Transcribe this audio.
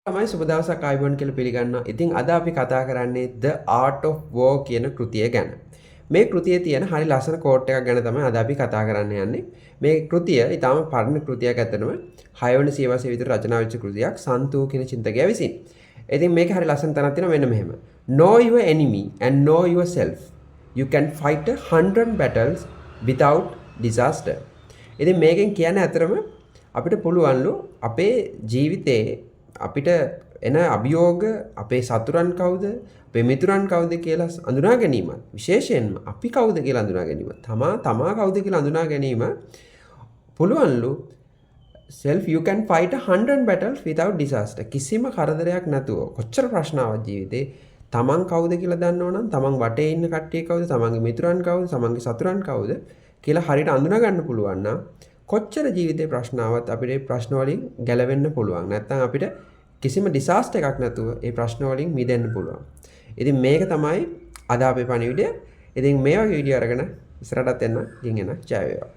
තමයි සුබ දවසක් ආයුබෝවන් කියලා පිළිගන්නවා. ඉතින් අද අපි කතා කරන්නේ The Art of War කියන කෘතිය ගැන. මේ කෘතියේ තියෙන හරි ලස්සන කෝට් එකක් ගැන තමයි අද අපි කතා කරන්න යන්නේ. මේ කෘතිය ඊටාම පරණ කෘතියක් ඇත්තටම 6 වෙනි සියවසේ විතර රචනා වෙච්ච කෘතියක් සන්තු කියන චින්තකයා විසින්. ඉතින් මේක හරි ලස්සන තැනක් තියෙනවා මෙන්න මෙහෙම. Know your enemy and know yourself. You can fight 100 battles without disaster. ඉතින් මේකෙන් කියන්නේ අතරම අපිට පුළුවන්ලු අපේ ජීවිතේ අපිට එන අභියෝග අපේ සතුරන් කවුද අපේ මිතුරන් කවුද කියලා අඳුනා ගැනීමත් විශේෂයෙන්ම අපි කවුද කියලා අඳුනා ගැනීම තමා කවුද කියලා අඳුනා ගැනීම පුළුවන්ලු self you can fight 100 battles without disaster කිසිම කරදරයක් නැතුව කොච්චර ප්‍රශ්නාවක් ජීවිතේ තමන් කවුද කියලා දන්නවනම් තමන් වටේ ඉන්න කට්ටිය කවුද තමන්ගේ මිතුරන් කවුද තමන්ගේ සතුරන් කවුද කියලා හරියට අඳුනා ගන්න පුළුවන් නම් කොච්චර ජීවිතේ ප්‍රශ්නාවත් අපිට ප්‍රශ්න වලින් ගැලවෙන්න පුළුවන් නැත්නම් අපිට කිසිම ඩිසාස්ටර් එකක් නැතුව ඒ ප්‍රශ්න වලින් මිදෙන්න පුළුවන්. ඉතින් මේක තමයි අද අපේ පණිවිඩය. ඉතින් මේ වගේ වීඩියෝ අරගෙන ඉස්සරහටත් එන්න. ඉතින් එන ජය වේවා.